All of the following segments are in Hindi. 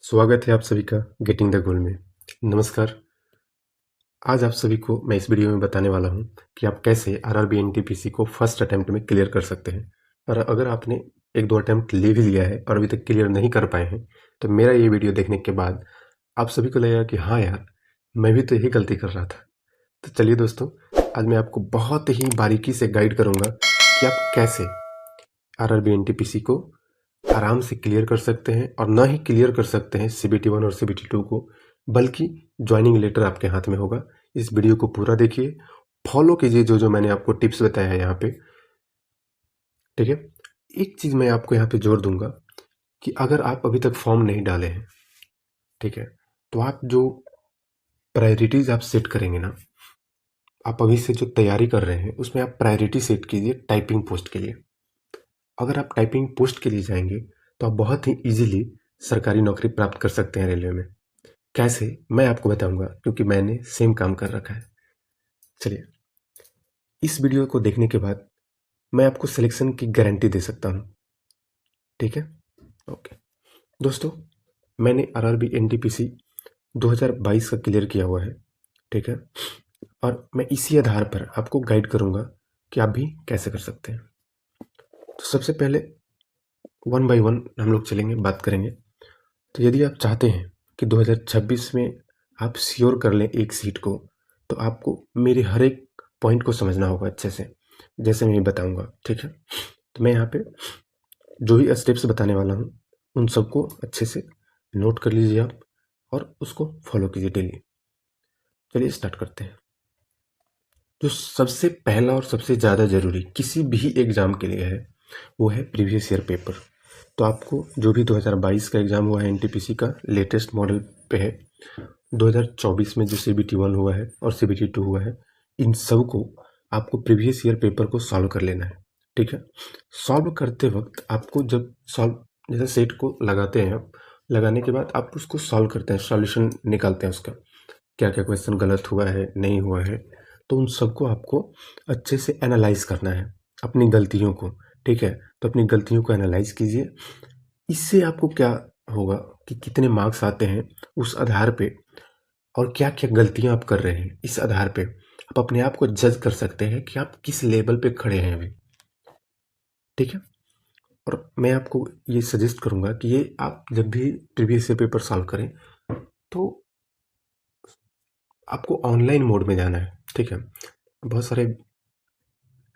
स्वागत है आप सभी का गेटिंग द गोल में। नमस्कार। आज आप सभी को मैं इस वीडियो में बताने वाला हूं कि आप कैसे आरआरबी एनटीपीसी को फर्स्ट अटेम्प्ट में क्लियर कर सकते हैं। और अगर आपने एक दो अटेम्प्ट ले भी लिया है और अभी तक क्लियर नहीं कर पाए हैं तो मेरा ये वीडियो देखने के बाद आप सभी को लगेगा कि हाँ यार, मैं भी तो यही गलती कर रहा था। तो चलिए दोस्तों, आज मैं आपको बहुत ही बारीकी से गाइड करूँगा कि आप कैसे आरआरबी एनटीपीसी को आराम से क्लियर कर सकते हैं। और ना ही क्लियर कर सकते हैं CBT 1 और CBT 2 को, बल्कि ज्वाइनिंग लेटर आपके हाथ में होगा। इस वीडियो को पूरा देखिए, फॉलो कीजिए जो जो मैंने आपको टिप्स बताया है यहाँ पे, ठीक है। एक चीज़ मैं आपको यहाँ पे जोर दूंगा कि अगर आप अभी तक फॉर्म नहीं डाले हैं, ठीक है, तो आप जो प्रायोरिटीज़ आप सेट करेंगे ना, आप अभी से जो तैयारी कर रहे हैं उसमें आप प्रायोरिटी सेट कीजिए टाइपिंग पोस्ट के लिए। अगर आप टाइपिंग पोस्ट के लिए जाएंगे तो आप बहुत ही इजीली सरकारी नौकरी प्राप्त कर सकते हैं रेलवे में। कैसे, मैं आपको बताऊंगा क्योंकि मैंने सेम काम कर रखा है। चलिए, इस वीडियो को देखने के बाद मैं आपको सिलेक्शन की गारंटी दे सकता हूं, ठीक है। ओके दोस्तों, मैंने आरआरबी एनटीपीसी 2022 का क्लियर किया हुआ है, ठीक है। और मैं इसी आधार पर आपको गाइड करूंगा कि आप भी कैसे कर सकते हैं। तो सबसे पहले 1 बाय 1 हम लोग चलेंगे, बात करेंगे। तो यदि आप चाहते हैं कि 2026 में आप श्योर कर लें एक सीट को, तो आपको मेरे हर एक पॉइंट को समझना होगा अच्छे से, जैसे मैं बताऊंगा, ठीक है। तो मैं यहाँ पे जो भी स्टेप्स बताने वाला हूँ उन सबको अच्छे से नोट कर लीजिए आप और उसको फॉलो कीजिए डेली। चलिए स्टार्ट करते हैं। जो सबसे पहला और सबसे ज़्यादा ज़रूरी किसी भी एग्ज़ाम के लिए है वो है प्रीवियस ईयर पेपर। तो आपको जो भी 2022 का एग्ज़ाम हुआ है एनटीपीसी का लेटेस्ट मॉडल पे है, 2024 में जो CBT 1 हुआ है और CBT 2 हुआ है, इन सब को आपको प्रीवियस ईयर पेपर को सॉल्व कर लेना है, ठीक है। सॉल्व करते वक्त आपको जब सॉल्व जैसे सेट को लगाते हैं आप, लगाने के बाद आप उसको सॉल्व करते हैं, सॉल्यूशन निकालते हैं उसका, क्या क्या क्वेश्चन गलत हुआ है नहीं हुआ है, तो उन सबको आपको अच्छे से एनालाइज करना है, अपनी गलतियों को, ठीक है। तो अपनी गलतियों को एनालाइज कीजिए। इससे आपको क्या होगा कि कितने मार्क्स आते हैं उस आधार पे और क्या क्या गलतियां आप कर रहे हैं, इस आधार पे आप अपने आप को जज कर सकते हैं कि आप किस लेवल पे खड़े हैं अभी, ठीक है। और मैं आपको ये सजेस्ट करूंगा कि ये आप जब भी प्रीवियस ईयर पेपर सॉल्व करें तो आपको ऑनलाइन मोड में जाना है, ठीक है। बहुत सारे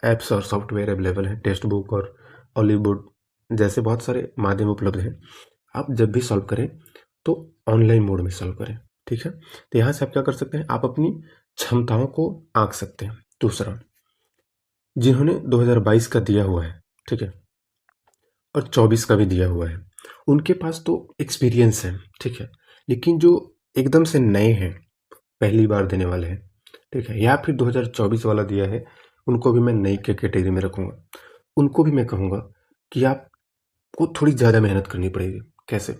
ऐप्स और सॉफ्टवेयर अवेलेबल हैं, टेक्स्ट बुक और हॉलीवुड जैसे बहुत सारे माध्यम उपलब्ध हैं। आप जब भी सॉल्व करें तो ऑनलाइन मोड में सॉल्व करें, ठीक है। तो यहाँ से आप क्या कर सकते हैं, आप अपनी क्षमताओं को आंक सकते हैं। दूसरा, जिन्होंने 2022 का दिया हुआ है, ठीक है, और 24 का भी दिया हुआ है, उनके पास तो एक्सपीरियंस है, ठीक है। लेकिन जो एकदम से नए हैं, पहली बार देने वाले हैं, ठीक है, या फिर 2024 वाला दिया है, उनको भी मैं नई के कैटेगरी में रखूँगा। उनको भी मैं कहूँगा कि आपको थोड़ी ज़्यादा मेहनत करनी पड़ेगी। कैसे?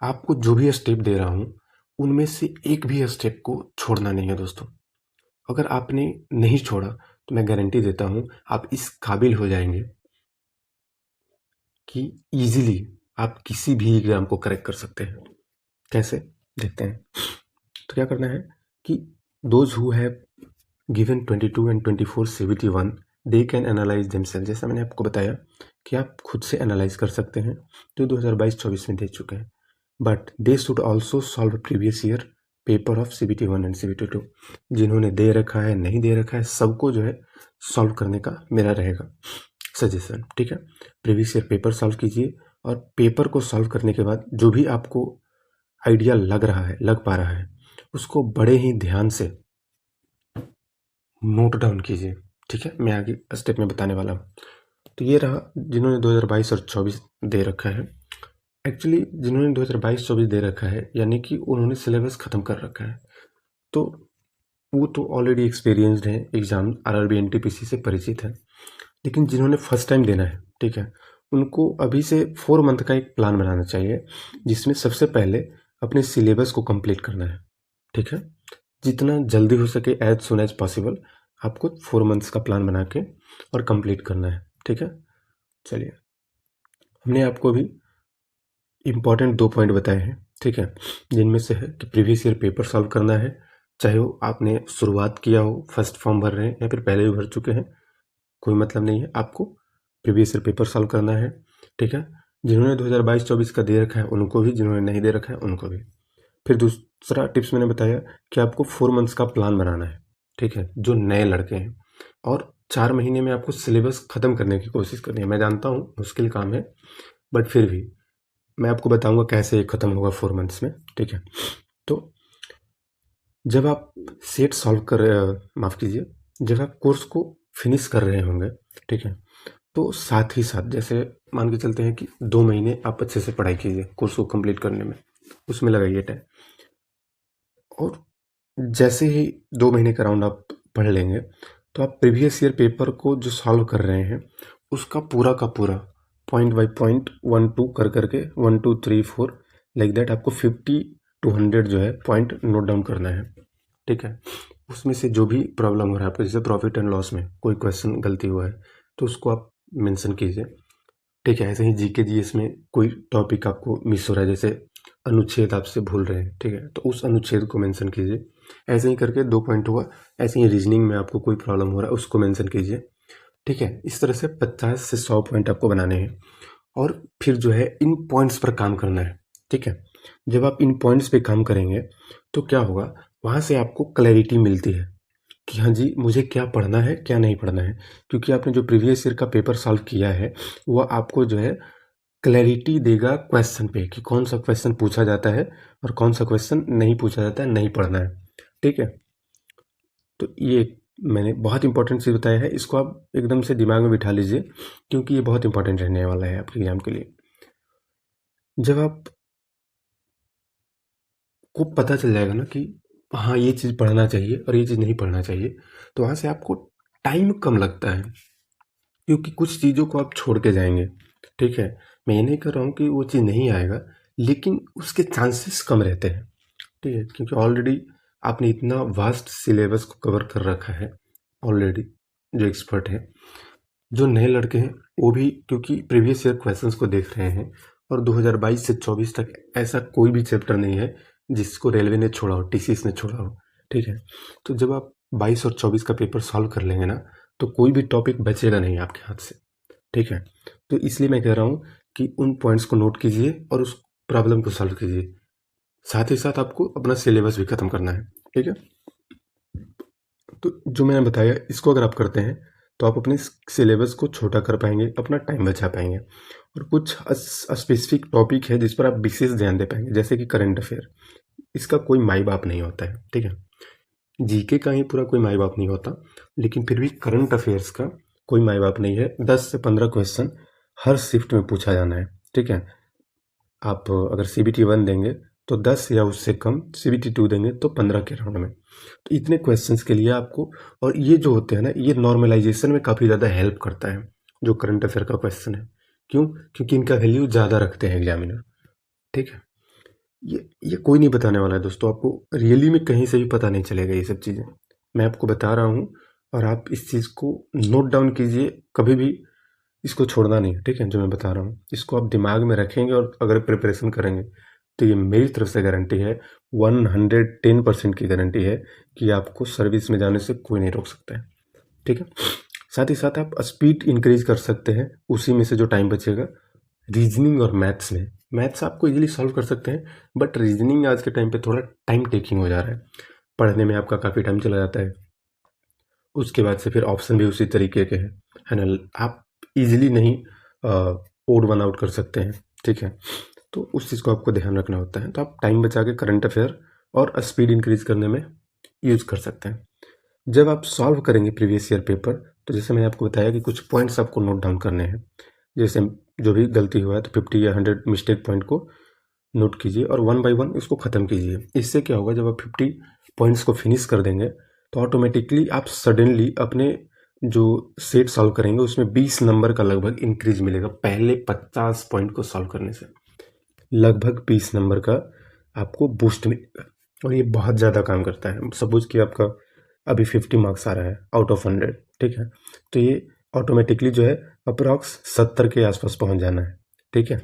आपको जो भी स्टेप दे रहा हूँ उनमें से एक भी स्टेप को छोड़ना नहीं है दोस्तों। अगर आपने नहीं छोड़ा तो मैं गारंटी देता हूँ आप इस काबिल हो जाएंगे कि इजीली आप किसी भी एग्जाम को करेक्ट कर सकते हैं। कैसे? देखते हैं। तो क्या करना है कि those who have given 22 and 24 CBT 1 they can analyse themselves. जैसा मैंने आपको बताया कि आप खुद से एनालाइज कर सकते हैं जो 2022-24 में दे चुके हैं, but they should also solve previous year paper of CBT 1 and CBT 2। जिन्होंने दे रखा है नहीं दे रखा है सबको जो है सॉल्व करने का मेरा रहेगा सजेशन, ठीक है। प्रीवियस ईयर पेपर सॉल्व कीजिए और पेपर को सॉल्व करने के बाद जो भी आपको आइडिया लग रहा है, लग पा रहा है, उसको बड़े ही ध्यान से नोट डाउन कीजिए, ठीक है। मैं आगे स्टेप में बताने वाला हूँ। तो ये रहा जिन्होंने 2022 और 24 दे रखा है। एक्चुअली जिन्होंने 2022-24 दे रखा है यानी कि उन्होंने सिलेबस ख़त्म कर रखा है, तो वो तो ऑलरेडी एक्सपीरियंस्ड हैं, एग्ज़ाम आरआरबी एनटीपीसी से परिचित है। लेकिन जिन्होंने फर्स्ट टाइम देना है, ठीक है, उनको अभी से 4 मंथ का एक प्लान बनाना चाहिए जिसमें सबसे पहले अपने सिलेबस को कंप्लीट करना है, ठीक है। जितना जल्दी हो सके, एज सुन एज पॉसिबल, आपको 4 मंथ्स का प्लान बना के और कंप्लीट करना है, ठीक है। चलिए, हमने आपको अभी इम्पॉर्टेंट 2 पॉइंट बताए हैं, ठीक है, जिनमें से है कि प्रीवियस ईयर पेपर सॉल्व करना है, चाहे वो आपने शुरुआत किया हो, फर्स्ट फॉर्म भर रहे हैं या फिर पहले भी भर चुके हैं, कोई मतलब नहीं है, आपको प्रीवियस ईयर पेपर सॉल्व करना है। ठीक है, जिन्होंने 2022-24 का दे रखा है उनको भी, जिन्होंने नहीं दे रखा है उनको भी। फिर दूसरा टिप्स मैंने बताया कि आपको 4 मंथ्स का प्लान बनाना है। ठीक है, जो नए लड़के हैं, और 4 महीने में आपको सिलेबस ख़त्म करने की कोशिश करनी है। मैं जानता हूँ मुश्किल काम है, बट फिर भी मैं आपको बताऊंगा कैसे ये ख़त्म होगा 4 मंथ्स में। ठीक है, तो जब आप सेट सॉल्व कर माफ़ कीजिए, जब आप कोर्स को फिनिश कर रहे होंगे, ठीक है, तो साथ ही साथ जैसे मान के चलते हैं कि 2 महीने आप अच्छे से पढ़ाई कीजिए कोर्स को कंप्लीट करने में, उसमें लगाइए टाइम। और जैसे ही 2 महीने का राउंड आप पढ़ लेंगे, तो आप प्रीवियस ईयर पेपर को जो सॉल्व कर रहे हैं उसका पूरा का पूरा पॉइंट बाई पॉइंट 1-2 कर करके 1-2-3-4 लाइक दैट आपको 50-100 जो है पॉइंट नोट डाउन करना है। ठीक है, उसमें से जो भी प्रॉब्लम हो रहा है आपको, जैसे प्रॉफिट एंड लॉस में कोई क्वेश्चन गलती हुआ है तो उसको आप मेंशन कीजिए। ठीक है, ऐसे ही जीके जीएस में कोई टॉपिक आपको मिस हो रहा है, जैसे अनुच्छेद आपसे भूल रहे हैं, ठीक है, तो उस अनुच्छेद को मेंशन कीजिए। ऐसे ही करके 2 पॉइंट हुआ। ऐसे ही रीजनिंग में आपको कोई प्रॉब्लम हो रहा है उसको मेंशन कीजिए। ठीक है, इस तरह से 50 से 100 पॉइंट आपको बनाने हैं, और फिर जो है इन पॉइंट्स पर काम करना है। ठीक है, जब आप इन पॉइंट्स पे काम करेंगे तो क्या होगा, वहाँ से आपको क्लैरिटी मिलती है कि हाँ जी, मुझे क्या पढ़ना है क्या नहीं पढ़ना है, क्योंकि आपने जो प्रीवियस ईयर का पेपर सॉल्व किया है वो आपको जो है क्लैरिटी देगा क्वेश्चन पे, कि कौन सा क्वेश्चन पूछा जाता है और कौन सा क्वेश्चन नहीं पूछा जाता है, नहीं पढ़ना है। ठीक है, तो ये मैंने बहुत इंपॉर्टेंट चीज़ बताया है, इसको आप एकदम से दिमाग में बिठा लीजिए, क्योंकि ये बहुत इंपॉर्टेंट रहने वाला है आपके एग्जाम के लिए। जब आप को पता चल जाएगा ना कि हाँ ये चीज़ पढ़ना चाहिए और ये चीज़ नहीं पढ़ना चाहिए, तो वहाँ से आपको टाइम कम लगता है, क्योंकि कुछ चीज़ों को आप छोड़ के जाएंगे। ठीक है, मैं ये नहीं कर रहा हूँ कि वो चीज़ नहीं आएगा, लेकिन उसके चांसेस कम रहते हैं। ठीक है, क्योंकि ऑलरेडी आपने इतना वास्ट सिलेबस को कवर कर रखा है ऑलरेडी, जो एक्सपर्ट हैं। जो नए लड़के हैं वो भी क्योंकि प्रीवियस ईयर क्वेश्चंस को देख रहे हैं, और 2022 से 24 तक ऐसा कोई भी चैप्टर नहीं है जिसको रेलवे ने छोड़ा हो, टीसीएस ने छोड़ा हो। ठीक है, तो जब आप 22 और 24 का पेपर सॉल्व कर लेंगे ना, तो कोई भी टॉपिक बचेगा नहीं आपके हाथ से। ठीक है, तो इसलिए मैं कह रहा हूँ कि उन पॉइंट्स को नोट कीजिए और उस प्रॉब्लम को सॉल्व कीजिए, साथ ही साथ आपको अपना सिलेबस भी खत्म करना है। ठीक है, तो जो मैंने बताया इसको अगर आप करते हैं तो आप अपने सिलेबस को छोटा कर पाएंगे, अपना टाइम बचा पाएंगे, और कुछ स्पेसिफिक टॉपिक है जिस पर आप विशेष ध्यान दे पाएंगे, जैसे कि करंट अफेयर। इसका कोई माई बाप नहीं होता है। ठीक है, जीके का ही पूरा कोई माई बाप नहीं होता, लेकिन फिर भी करंट अफेयर्स का कोई माई बाप नहीं है। 10 से 15 क्वेश्चन हर शिफ्ट में पूछा जाना है। ठीक है, आप अगर CBT 1 देंगे तो 10 या उससे कम, CBT 2 देंगे तो 15 के राउंड में। तो इतने क्वेश्चंस के लिए आपको, और ये जो होते हैं ना, ये नॉर्मलाइजेशन में काफ़ी ज़्यादा हेल्प करता है, जो करंट अफेयर का क्वेश्चन है। क्यों? क्योंकि इनका वैल्यू ज़्यादा रखते हैं एग्जामिनर। ठीक है, ये कोई नहीं बताने वाला है दोस्तों, आपको रियली में कहीं से भी पता नहीं चलेगा ये सब चीज़ें। मैं आपको बता रहा हूँ, और आप इस चीज़ को नोट डाउन कीजिए, कभी भी इसको छोड़ना नहीं है। ठीक है, जो मैं बता रहा हूँ इसको आप दिमाग में रखेंगे, और अगर प्रिपरेशन करेंगे तो ये मेरी तरफ से गारंटी है, 110% की गारंटी है कि आपको सर्विस में जाने से कोई नहीं रोक सकता है। ठीक है, साथ ही साथ आप स्पीड इंक्रीज कर सकते हैं, उसी में से जो टाइम बचेगा रीजनिंग और मैथ्स में। मैथ्स आपको इजीली सॉल्व कर सकते हैं, बट रीजनिंग आज के टाइम पे थोड़ा टाइम टेकिंग हो जा रहा है, पढ़ने में आपका काफ़ी टाइम चला जाता है। उसके बाद से फिर ऑप्शन भी उसी तरीके के हैं, है ना, आप इजीली नहीं ओड वन आउट कर सकते हैं। ठीक है, तो उस चीज़ को आपको ध्यान रखना होता है, तो आप टाइम बचा के करंट अफेयर और स्पीड इंक्रीज करने में यूज़ कर सकते हैं। जब आप सॉल्व करेंगे प्रीवियस ईयर पेपर, तो जैसे मैंने आपको बताया कि कुछ पॉइंट्स आपको नोट डाउन करने हैं, जैसे जो भी गलती हुआ है तो 50 या 100 मिस्टेक पॉइंट को नोट कीजिए और 1 बाय 1 इसको ख़त्म कीजिए। इससे क्या होगा, जब आप 50 पॉइंट्स को फिनिश कर देंगे तो ऑटोमेटिकली आप सडनली अपने जो सेट सॉल्व करेंगे उसमें 20 नंबर का लगभग इंक्रीज मिलेगा, पहले 50 पॉइंट को सॉल्व करने से लगभग 20 नंबर का आपको बूस्ट मिलेगा, और ये बहुत ज़्यादा काम करता है। सपोज कि आपका अभी 50 मार्क्स आ रहा है आउट ऑफ 100, ठीक है, तो ये ऑटोमेटिकली जो है अप्रॉक्स 70 के आसपास पहुंच जाना है। ठीक है।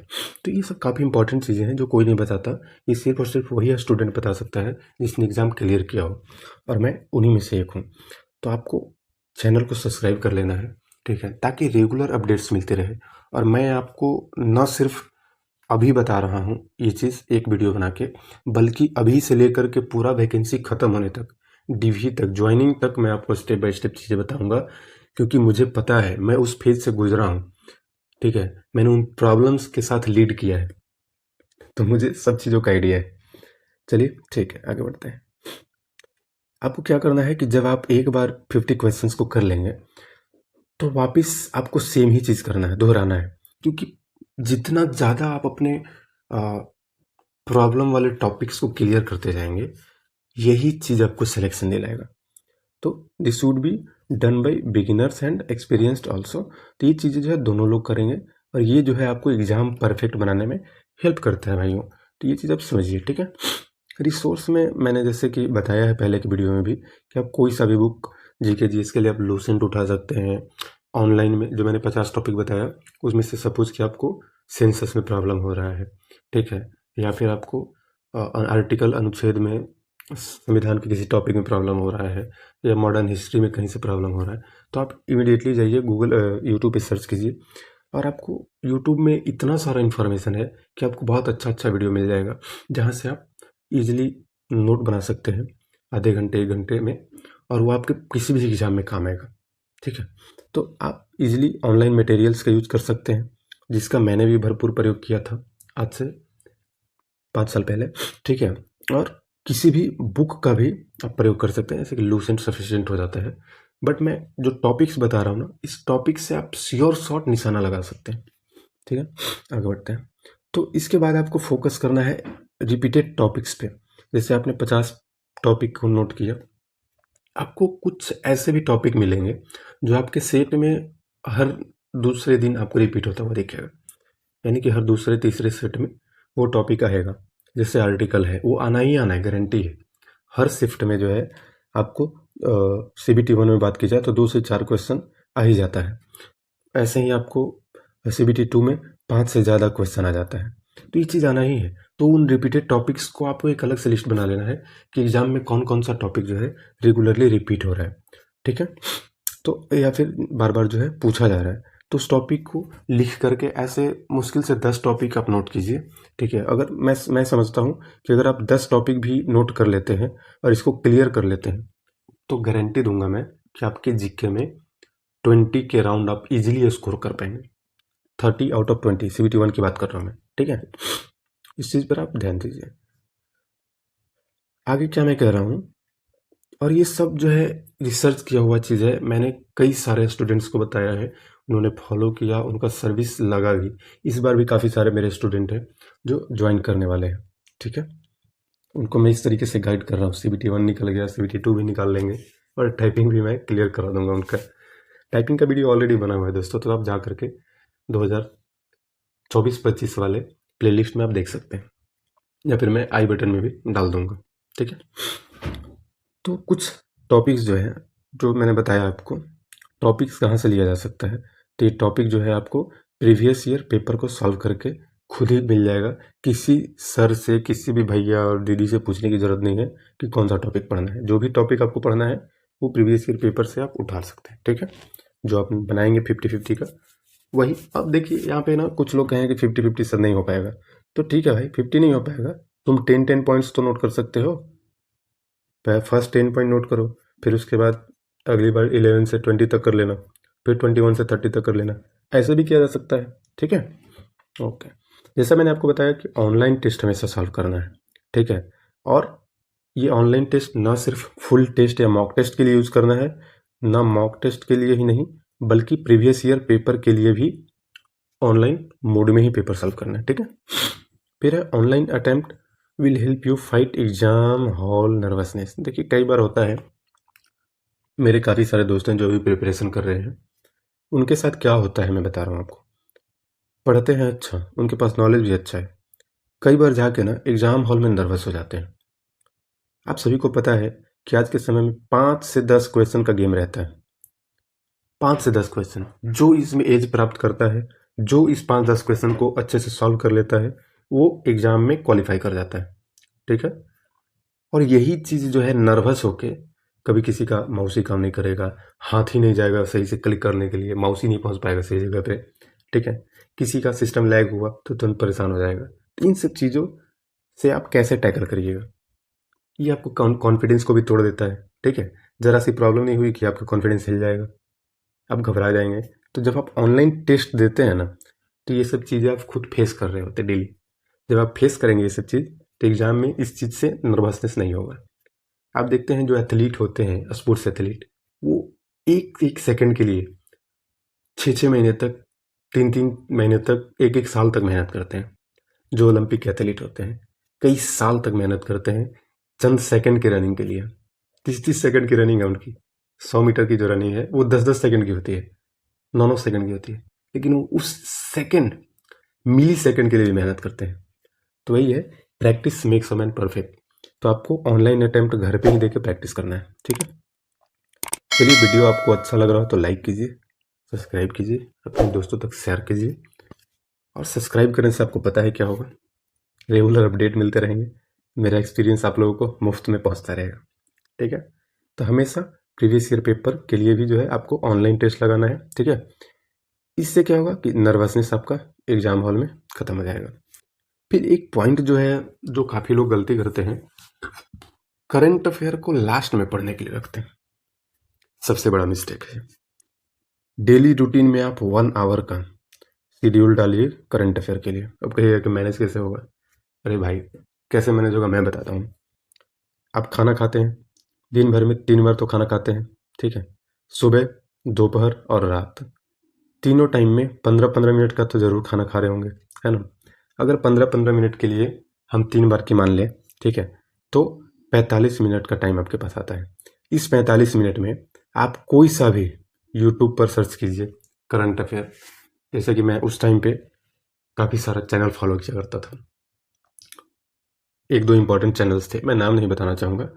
तो ये सब काफ़ी इंपॉर्टेंट चीज़ें हैं जो कोई नहीं बताता, ये सिर्फ और सिर्फ वही स्टूडेंट बता सकता है जिसने एग्ज़ाम क्लियर किया हो, और मैं उन्हीं में से एक हूँ। तो आपको चैनल को सब्सक्राइब कर लेना है, ठीक है, ताकि रेगुलर अपडेट्स मिलते रहे। और मैं आपको न सिर्फ अभी बता रहा हूँ ये चीज़ एक वीडियो बना के, बल्कि अभी से लेकर के पूरा वैकेंसी ख़त्म होने तक, डीवी तक, ज्वाइनिंग तक मैं आपको स्टेप बाय स्टेप चीज़ें बताऊँगा, क्योंकि मुझे पता है, मैं उस फेज से गुजरा हूँ, ठीक है। मैंने उन प्रॉब्लम्स के साथ लीड किया है, तो मुझे सब चीज़ों का आइडिया है। चलिए ठीक है, आगे बढ़ते हैं। आपको क्या करना है कि जब आप एक बार 50 क्वेश्चंस को कर लेंगे, तो वापस आपको सेम ही चीज़ करना है, दोहराना है, क्योंकि जितना ज़्यादा आप अपने प्रॉब्लम वाले टॉपिक्स को क्लियर करते जाएंगे, यही चीज़ आपको सिलेक्शन दिलाएगा। तो this would be done by beginners and experienced also. तो ये चीज़ें जो है दोनों लोग करेंगे, और ये जो है आपको एग्ज़ाम परफेक्ट बनाने में हेल्प करता है भाइयों। तो ये चीज़ आप समझिए, ठीक है। रिसोर्स में मैंने जैसे कि बताया है पहले की वीडियो में भी, कि आप कोई सा भी बुक जीके जीएस के लिए आप लूसेंट उठा सकते हैं। ऑनलाइन में जो मैंने 50 टॉपिक बताया, उसमें से सपोज कि आपको सेंसस में प्रॉब्लम हो रहा है, ठीक है, या फिर आपको आर्टिकल अनुच्छेद में संविधान के किसी टॉपिक में प्रॉब्लम हो रहा है, या मॉडर्न हिस्ट्री में कहीं से प्रॉब्लम हो रहा है, तो आप इमीडिएटली जाइए गूगल यूट्यूब पे सर्च कीजिए, और आपको यूट्यूब में इतना सारा इन्फॉर्मेशन है कि आपको बहुत अच्छा अच्छा वीडियो मिल जाएगा, जहाँ से आप ईजिली नोट बना सकते हैं आधे घंटे 1 घंटे में, और वो आपके किसी भी एग्जाम में काम आएगा, ठीक है। तो आप इजीली ऑनलाइन मटेरियल्स का यूज कर सकते हैं, जिसका मैंने भी भरपूर प्रयोग किया था आज से 5 साल पहले, ठीक है। और किसी भी बुक का भी आप प्रयोग कर सकते हैं, जैसे कि लूसेंट सफिशिएंट हो जाता है। बट मैं जो टॉपिक्स बता रहा हूँ ना, इस टॉपिक से आप श्योर शॉट निशाना लगा सकते हैं, ठीक है। आगे बढ़ते हैं। तो इसके बाद आपको फोकस करना है रिपीटेड टॉपिक्स पे। जैसे आपने 50 टॉपिक को नोट किया, आपको कुछ ऐसे भी टॉपिक मिलेंगे जो आपके सेट में हर दूसरे दिन आपको रिपीट होता हुआ दिखेगा, यानी कि हर दूसरे तीसरे सेट में वो टॉपिक आएगा। जैसे आर्टिकल है, वो आना ही आना है, गारंटी है। हर शिफ्ट में जो है आपको CBT 1 में बात की जाए तो 2 से 4 क्वेश्चन आ ही जाता है। ऐसे ही आपको CBT 2 में 5 से ज़्यादा क्वेश्चन आ जाता है, तो ये चीज़ आना ही है। तो उन रिपीटेड टॉपिक्स को आपको एक अलग से लिस्ट बना लेना है कि एग्जाम में कौन कौन सा टॉपिक जो है रेगुलरली रिपीट हो रहा है, ठीक है। तो या फिर बार बार जो है पूछा जा रहा है, तो उस टॉपिक को लिख करके ऐसे मुश्किल से 10 टॉपिक आप नोट कीजिए, ठीक है। अगर मैं समझता हूँ कि अगर आप 10 टॉपिक भी नोट कर लेते हैं और इसको क्लियर कर लेते हैं, तो गारंटी दूंगा मैं कि आपके जीके में 20 के राउंड आप इजीली स्कोर कर पाएंगे। 30 आउट ऑफ 20 CBT 1 की बात कर रहा हूँ मैं, ठीक है। इस चीज़ पर आप ध्यान दीजिए। आगे क्या मैं कह रहा हूँ, और ये सब जो है रिसर्च किया हुआ चीज़ है, मैंने कई सारे स्टूडेंट्स को बताया है, उन्होंने फॉलो किया, उनका सर्विस लगा भी। इस बार भी काफ़ी सारे मेरे स्टूडेंट हैं जो ज्वाइन करने वाले हैं, ठीक है। उनको मैं इस तरीके से गाइड कर रहा हूँ। CBT 1 निकल गया, CBT 2 भी निकाल लेंगे, और टाइपिंग भी मैं क्लियर करा दूंगा उनका। टाइपिंग का वीडियो ऑलरेडी बना हुआ है दोस्तों, तो आप जा करके 2024-25 वाले प्लेलिस्ट में आप देख सकते हैं, या फिर मैं आई बटन में भी डाल दूंगा, ठीक है। तो कुछ टॉपिक्स जो है, जो मैंने बताया आपको, टॉपिक्स कहाँ से लिया जा सकता है, तो ये टॉपिक जो है आपको प्रीवियस ईयर पेपर को सॉल्व करके खुद ही मिल जाएगा। किसी सर से, किसी भी भैया और दीदी से पूछने की ज़रूरत नहीं है कि कौन सा टॉपिक पढ़ना है। जो भी टॉपिक आपको पढ़ना है वो प्रीवियस ईयर पेपर से आप उठा सकते हैं, ठीक है। जो आप बनाएंगे 50-50 का, वही। अब देखिए यहाँ पे ना कुछ लोग कहें कि 50-50 सर नहीं हो पाएगा, तो ठीक है भाई, 50 नहीं हो पाएगा, तुम 10-10 पॉइंट्स तो नोट कर सकते हो। फर्स्ट 10 पॉइंट नोट करो, फिर उसके बाद अगली बार 11 से 20 तक कर लेना, फिर 21 से 30 तक कर लेना। ऐसे भी किया जा सकता है, ठीक है। ओके, जैसा मैंने आपको बताया कि ऑनलाइन टेस्ट हमेशा सॉल्व करना है, ठीक है। और ये ऑनलाइन टेस्ट ना सिर्फ फुल टेस्ट या मॉक टेस्ट के लिए यूज़ करना है, ना मॉक टेस्ट के लिए ही नहीं, बल्कि प्रीवियस ईयर पेपर के लिए भी ऑनलाइन मोड में ही पेपर सॉल्व करना है, ठीक है। फिर है online attempt will help you fight exam hall nervousness. देखिए कई बार होता है, मेरे काफ़ी सारे दोस्त हैं जो भी प्रिपरेशन कर रहे हैं, उनके साथ क्या होता है मैं बता रहा हूँ आपको। पढ़ते हैं अच्छा, उनके पास नॉलेज भी अच्छा है, कई बार जाके ना एग्ज़ाम हॉल में नर्वस हो जाते हैं। आप सभी को पता है कि आज के समय में 5 से 10 क्वेश्चन का गेम रहता है। 5 से 10 क्वेश्चन, जो इसमें एज प्राप्त करता है जो इस 5-10 क्वेश्चन को अच्छे से सॉल्व कर लेता है वो एग्जाम में क्वालिफाई कर जाता है। ठीक है, और यही चीज़ जो है नर्वस होके कभी किसी का माउस ही काम नहीं करेगा, हाथ ही नहीं जाएगा सही से क्लिक करने के लिए, माउस ही नहीं पहुंच पाएगा सही जगह पे। ठीक है, किसी का सिस्टम लैग हुआ तो तुरंत परेशान हो जाएगा। तो इन सब चीज़ों से आप कैसे टैकल करिएगा, ये आपको कॉन्फिडेंस को भी तोड़ देता है। ठीक है, ज़रा सी प्रॉब्लम नहीं हुई कि आपका कॉन्फिडेंस हिल जाएगा, आप घबरा जाएंगे। तो जब आप ऑनलाइन टेस्ट देते हैं ना, तो ये सब चीज़ें आप खुद फेस कर रहे होते डेली। जब आप फेस करेंगे ये सब चीज़ तो एग्जाम में इस चीज़ से नर्वसनेस नहीं होगा। आप देखते हैं जो एथलीट होते हैं, स्पोर्ट्स एथलीट, वो एक एक सेकंड के लिए 6-6 महीने तक, 3-3 महीने तक, 1-1 साल तक मेहनत करते हैं। जो ओलंपिक एथलीट होते हैं कई साल तक मेहनत करते हैं चंद सेकंड की रनिंग के लिए। 30-30 सेकंड की रनिंग है उनकी। 100 मीटर की जो रनिंग है वो 10-10 सेकंड की होती है, 9-9 सेकंड की होती है, लेकिन वो उस सेकंड, मिली सेकंड के लिए भी मेहनत करते हैं। तो वही है, practice makes a man perfect. तो आपको ऑनलाइन अटेम्प्ट घर पे ही देके प्रैक्टिस करना है। ठीक है, चलिए, वीडियो आपको अच्छा लग रहा हो तो लाइक कीजिए, सब्सक्राइब कीजिए, अपने दोस्तों तक शेयर कीजिए। और सब्सक्राइब करने से आपको पता है क्या होगा, रेगुलर अपडेट मिलते रहेंगे, मेरा एक्सपीरियंस आप लोगों को मुफ्त में पहुंचता रहेगा। ठीक है, तो हमेशा प्रीवियस ईयर पेपर के लिए भी जो है आपको ऑनलाइन टेस्ट लगाना है। ठीक है, इससे क्या होगा कि नर्वसनेस आपका एग्जाम हॉल में ख़त्म हो जाएगा। फिर एक पॉइंट जो है, जो काफ़ी लोग गलती करते हैं, करंट अफेयर को लास्ट में पढ़ने के लिए रखते हैं। सबसे बड़ा मिस्टेक है। डेली रूटीन में आप 1 आवर का शेड्यूल डालिए करंट अफेयर के लिए। अब कहिएगा कि मैनेज कैसे होगा? अरे भाई, कैसे मैनेज होगा मैं बताता हूँ। आप खाना खाते हैं, दिन भर में 3 बार तो खाना खाते हैं। ठीक है, सुबह, दोपहर और रात, तीनों टाइम में 15-15 मिनट का तो ज़रूर खाना खा रहे होंगे, है ना? अगर 15-15 मिनट के लिए हम 3 बार की मान लें, ठीक है, तो 45 मिनट का टाइम आपके पास आता है। इस 45 मिनट में आप कोई सा भी यूट्यूब पर सर्च कीजिए करंट अफेयर। जैसे कि मैं उस टाइम पे काफ़ी सारा चैनल फॉलो किया करता था। 1-2 इम्पॉर्टेंट चैनल्स थे, मैं नाम नहीं बताना चाहूँगा,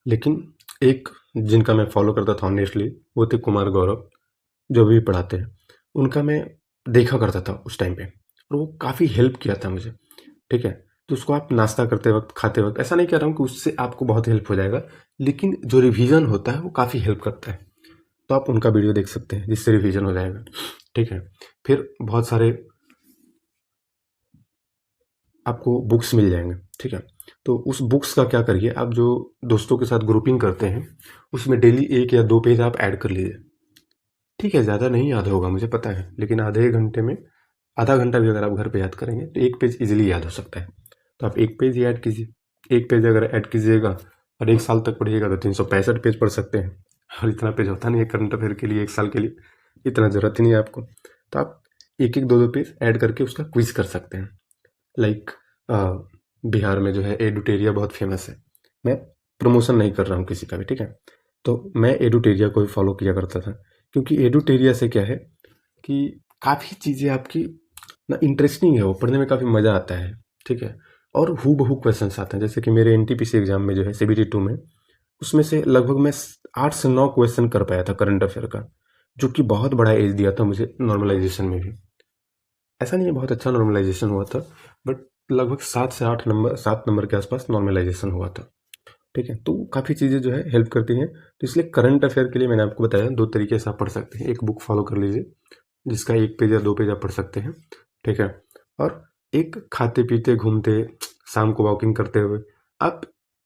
लेकिन एक जिनका मैं फॉलो करता था ऑनेस्टली, वो थे कुमार गौरव, जो भी पढ़ाते हैं। उनका मैं देखा करता था उस टाइम पे, और वो काफ़ी हेल्प किया था मुझे। ठीक है, तो उसको आप नाश्ता करते वक्त, खाते वक्त, ऐसा नहीं कह रहा हूँ कि उससे आपको बहुत हेल्प हो जाएगा, लेकिन जो रिवीजन होता है वो काफ़ी हेल्प करता है। तो आप उनका वीडियो देख सकते हैं जिससे रिवीजन हो जाएगा। ठीक है, फिर बहुत सारे आपको बुक्स मिल जाएंगे। ठीक है, तो उस बुक्स का क्या करिए, आप जो दोस्तों के साथ ग्रुपिंग करते हैं उसमें डेली 1 या 2 पेज आप ऐड कर लीजिए। ठीक है, ज़्यादा नहीं याद होगा मुझे पता है, लेकिन आधे घंटे में, आधा घंटा भी अगर आप घर पे याद करेंगे तो 1 पेज इजीली याद हो सकता है। तो आप 1 पेज ही ऐड कीजिए। 1 पेज अगर ऐड कीजिएगा और 1 साल तक पढ़िएगा तो 365 पेज पढ़ सकते हैं। और इतना पेज होता नहीं है करंट अफेयर के लिए 1 साल के लिए, इतना ज़रूरत ही नहीं है आपको। तो आप 1-1, 2-2 पेज ऐड करके उसका क्विज कर सकते हैं। लाइक बिहार में जो है एडुटेरिया बहुत फेमस है। मैं प्रमोशन नहीं कर रहा हूँ किसी का भी, ठीक है, तो मैं एडुटेरिया को भी फॉलो किया करता था, क्योंकि एडुटेरिया से क्या है कि काफ़ी चीज़ें आपकी ना इंटरेस्टिंग है, वो पढ़ने में काफ़ी मज़ा आता है। ठीक है, और हूबहू क्वेश्चन आते हैं, जैसे कि मेरे एनटीपीसी एग्जाम में जो है CBT 2 में, उसमें से लगभग मैं 8 से 9 क्वेश्चन कर पाया था करंट अफेयर का, जो कि बहुत बड़ा एज दिया था मुझे नॉर्मलाइजेशन में भी। ऐसा नहीं है बहुत अच्छा नॉर्मलाइजेशन हुआ था, बट लगभग 7 नंबर के आसपास नॉर्मलाइजेशन हुआ था। ठीक है, तो काफ़ी चीज़ें जो है हेल्प करती हैं। तो इसलिए करंट अफेयर के लिए मैंने आपको बताया 2 तरीके से आप पढ़ सकते हैं। एक बुक फॉलो कर लीजिए जिसका 1 पेज या 2 पेज आप पढ़ सकते हैं। ठीक है, और एक खाते पीते घूमते, शाम को वॉकिंग करते हुए आप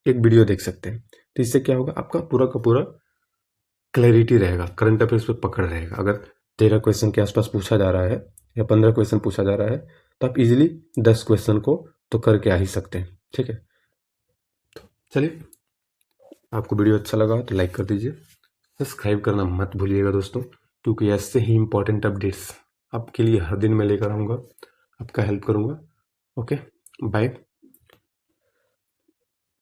एक वीडियो देख सकते हैं। तो इससे क्या होगा, आपका पूरा का पूरा क्लैरिटी रहेगा, करंट अफेयर्स पे पकड़ रहेगा। अगर 13 क्वेश्चन के आसपास पूछा जा रहा है या 15 क्वेश्चन पूछा जा रहा है, तो आप इजीली 10 क्वेश्चन को तो करके आ ही सकते हैं। ठीक है, तो चलिए, आपको वीडियो अच्छा लगा तो लाइक कर दीजिए, सब्सक्राइब करना मत भूलिएगा दोस्तों, क्योंकि ऐसे ही इंपॉर्टेंट अपडेट्स आपके लिए हर दिन मैं लेकर आऊँगा, आपका हेल्प करूँगा। Okay, bye.